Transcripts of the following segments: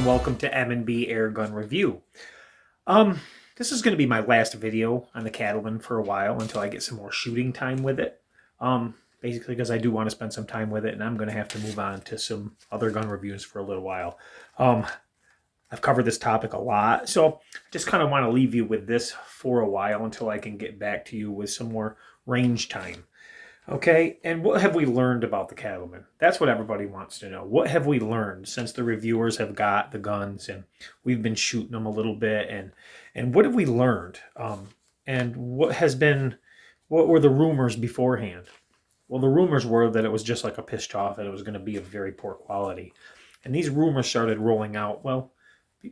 welcome to M&B Airgun Review. This is going to be my last video on the Cattleman for a while until I get some more shooting time with it. Basically because I do want to spend some time with it, and I'm going to have to move on to some other gun reviews for a little while. I've covered this topic a lot, so I just kind of want to leave you with this for a while until I can get back to you with some more range time. Okay, and what have we learned about the Cattleman? That's what everybody wants to know. What have we learned since the reviewers have got the guns and we've been shooting them a little bit, and what have we learned? And what were the rumors beforehand? Well, the rumors were that it was just like a pished off, and it was going to be of very poor quality. And these rumors started rolling out, well,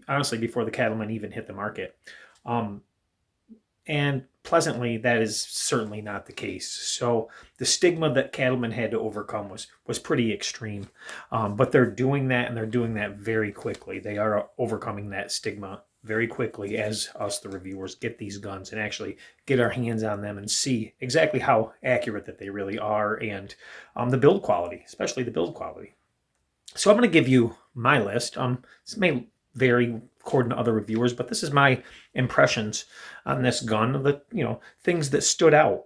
honestly, before the Cattleman even hit the market. And pleasantly, that is certainly not the case. So the stigma that Cattleman had to overcome was pretty extreme. But they're doing that, and they're doing that very quickly. They are overcoming that stigma very quickly as us, the reviewers, get these guns and actually get our hands on them and see exactly how accurate that they really are, and the build quality, especially the build quality. So I'm going to give you my list. This may vary according to other reviewers, but this is my impressions on this gun, the things that stood out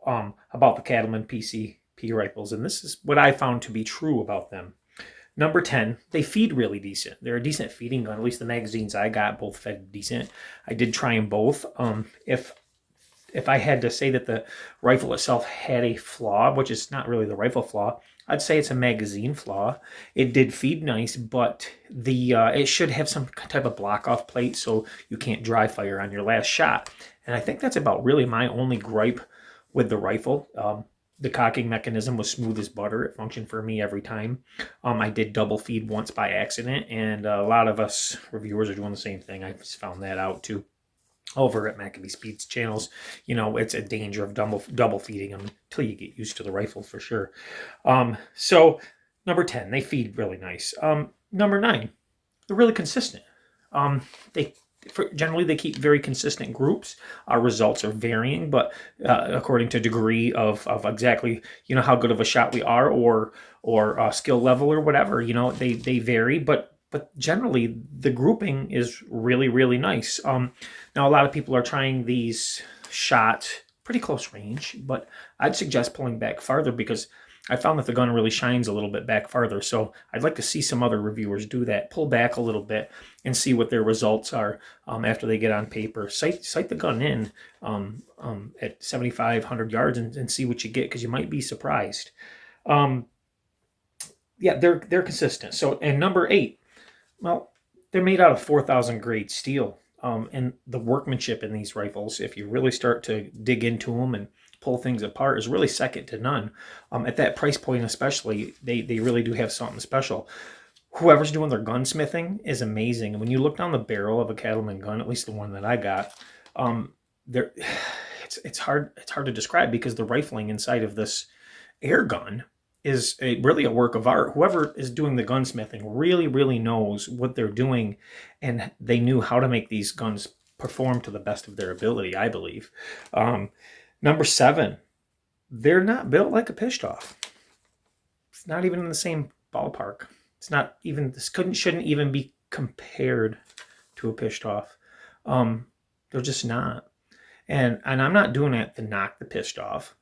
about the Cattleman PCP rifles, and this is what I found to be true about them. Number 10, they feed really decent. They're a decent feeding gun. At least the magazines I got both fed decent. I did try them both. If I had to say that the rifle itself had a flaw, which is not really the rifle flaw, I'd say it's a magazine flaw. It did feed nice, but it should have some type of block-off plate so you can't dry fire on your last shot. And I think that's about really my only gripe with the rifle. The cocking mechanism was smooth as butter. It functioned for me every time. I did double feed once by accident, and a lot of us reviewers are doing the same thing. I just found that out too. Over at Maccabee Speed's channels, it's a danger of double feeding them until you get used to the rifle for sure. So number 10, they feed really nice. Number 9, they're really consistent. Generally they keep very consistent groups. Our results are varying, but according to degree of exactly how good of a shot we are, or skill level or whatever, they vary, but generally the grouping is really, really nice. Now a lot of people are trying these shots pretty close range, but I'd suggest pulling back farther because I found that the gun really shines a little bit back farther. So I'd like to see some other reviewers do that. Pull back a little bit and see what their results are after they get on paper. Sight the gun in at 7,500 yards and see what you get, because you might be surprised. Yeah, they're consistent. So, and number 8, well, they're made out of 4,000 grade steel. And the workmanship in these rifles, if you really start to dig into them and pull things apart, is really second to none. At that price point especially, they really do have something special. Whoever's doing their gunsmithing is amazing. And when you look down the barrel of a Cattleman gun, at least the one that I got, it's hard to describe, because the rifling inside of this air gun is really a work of art. Whoever is doing the gunsmithing really, really knows what they're doing, and they knew how to make these guns perform to the best of their ability, I believe. Number 7, they're not built like a pished off. It's not even in the same ballpark. It's not even, shouldn't even be compared to a pished off. They're just not. And I'm not doing it to knock the pished off.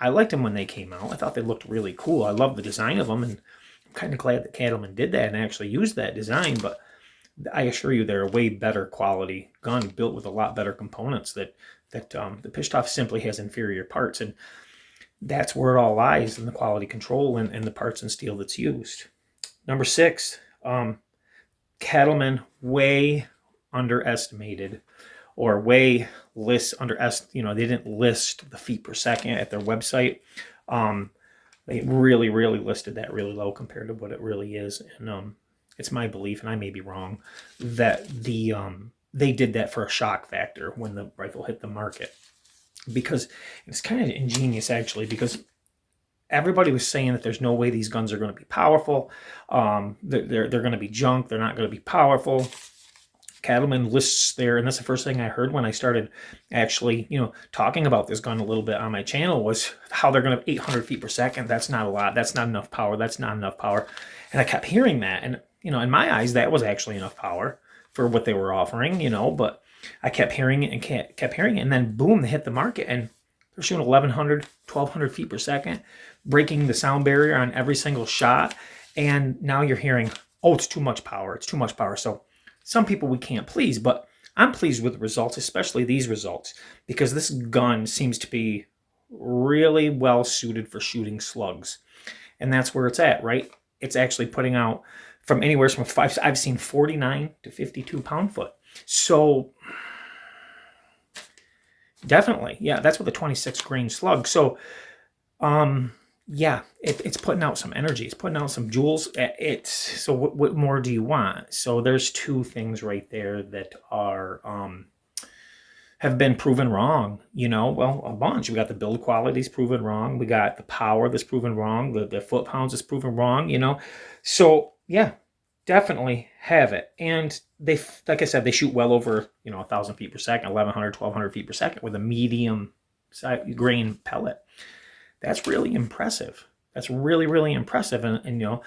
I liked them when they came out. I thought they looked really cool. I love the design of them, and I'm kind of glad that Cattleman did that and actually used that design. But I assure you, they're a way better quality gun, built with a lot better components. That the pished off simply has inferior parts, and that's where it all lies, in the quality control and the parts and steel that's used. Number 6, Cattleman way underestimated, or way they didn't list the feet per second at their website. They really, really listed that really low compared to what it really is. And it's my belief, and I may be wrong, that they did that for a shock factor when the rifle hit the market. Because it's kind of ingenious, actually, because everybody was saying that there's no way these guns are going to be powerful. They're going to be junk. They're not going to be powerful. Cattleman lists there, and that's the first thing I heard when I started actually, talking about this gun a little bit on my channel, was how they're going to have 800 feet per second. That's not a lot. That's not enough power. That's not enough power. And I kept hearing that, and you know, in my eyes, that was actually enough power for what they were offering, you know, but I kept hearing it and kept hearing it. And then boom, they hit the market and they're shooting 1,100, 1,200 feet per second, breaking the sound barrier on every single shot. And now you're hearing, oh, it's too much power. It's too much power. So some people we can't please, but I'm pleased with the results, especially these results, because this gun seems to be really well suited for shooting slugs. And that's where it's at, right? It's actually putting out from anywhere from I've seen 49 to 52 pound foot. So definitely, yeah, that's with a 26 grain slug. So, yeah, it's putting out some energy. It's putting out some joules. So what more do you want? So there's two things right there that are have been proven wrong. You know, well, a bunch. We got the build qualities proven wrong. We got the power that's proven wrong. The foot pounds is proven wrong. You know, so yeah, definitely have it. And they, like I said, they shoot well over 1,000 feet per second, 1,100, 1,200 feet per second with a medium grain pellet. That's really impressive. That's really, really impressive. And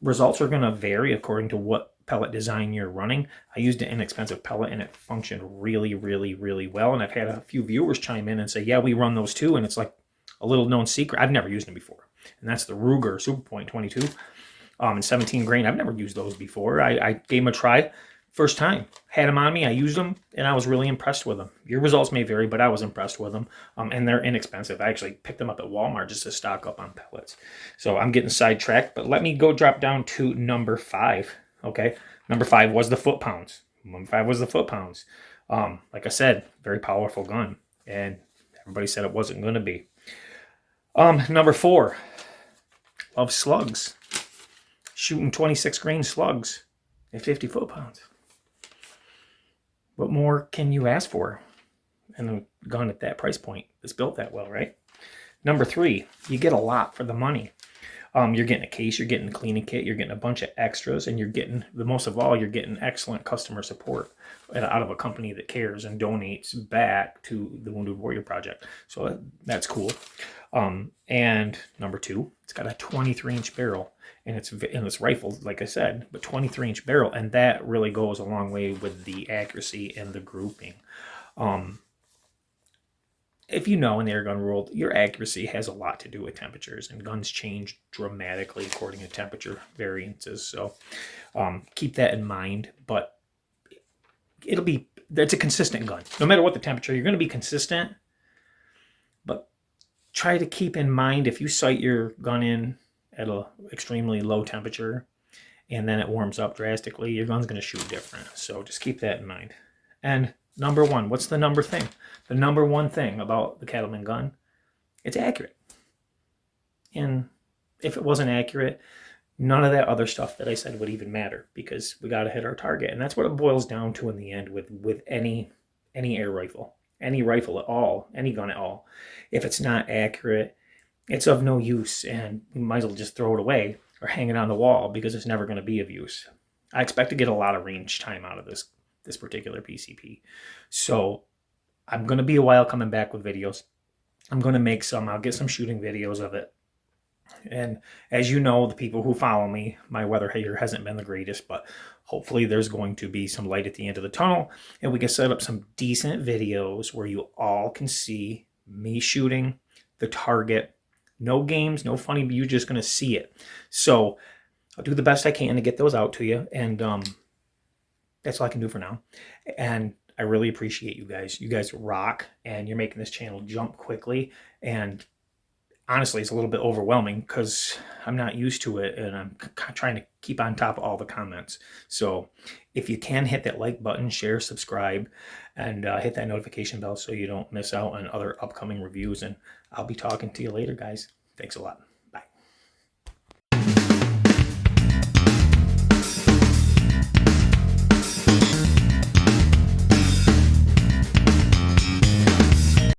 results are going to vary according to what pellet design you're running. I used an inexpensive pellet and it functioned really, really, really well. And I've had a few viewers chime in and say, yeah, we run those too. And it's like a little known secret. I've never used them before. And that's the Ruger Superpoint 22 and 17 grain. I've never used those before. I gave them a try. First time, had them on me, I used them, and I was really impressed with them. Your results may vary, but I was impressed with them, and they're inexpensive. I actually picked them up at Walmart just to stock up on pellets. So I'm getting sidetracked, but let me go drop down to number 5, okay? Number 5 was the foot pounds. Number 5 was the foot pounds. Like I said, very powerful gun, and everybody said it wasn't going to be. Number 4, love slugs. Shooting 26 grain slugs at 50 foot pounds. What more can you ask for in a gun at that price point that's built that well, right? Number 3, you get a lot for the money. You're getting a case, you're getting a cleaning kit, you're getting a bunch of extras, and you're getting, the most of all, you're getting excellent customer support out of a company that cares and donates back to the Wounded Warrior Project. So that's cool. And number 2, it's got a 23-inch barrel, and it's rifled, like I said, but 23-inch barrel, and that really goes a long way with the accuracy and the grouping. If you know in the airgun world, your accuracy has a lot to do with temperatures, and guns change dramatically according to temperature variances. So keep that in mind, but it's a consistent gun. No matter what the temperature, you're going to be consistent, but try to keep in mind if you sight your gun in at an extremely low temperature and then it warms up drastically, your gun's going to shoot different. So just keep that in mind. And number 1, what's the number thing? The number 1 thing about the Cattleman gun, it's accurate. And if it wasn't accurate, none of that other stuff that I said would even matter, because we got to hit our target. And that's what it boils down to in the end with any air rifle, any rifle at all, any gun at all. If it's not accurate, it's of no use, and you might as well just throw it away or hang it on the wall, because it's never going to be of use. I expect to get a lot of range time out of this particular PCP. So I'm going to be a while coming back with videos. I'm going to make some. I'll get some shooting videos of it. And as you know, the people who follow me, my weather here hasn't been the greatest, but hopefully there's going to be some light at the end of the tunnel, and we can set up some decent videos where you all can see me shooting the target. No games, no funny, but you're just going to see it. So I'll do the best I can to get those out to you, and that's all I can do for now. And I really appreciate you guys. You guys rock, and you're making this channel jump quickly. And honestly, it's a little bit overwhelming because I'm not used to it, and I'm trying to keep on top of all the comments. So if you can, hit that like button, share, subscribe, and hit that notification bell so you don't miss out on other upcoming reviews. And I'll be talking to you later, guys. Thanks a lot.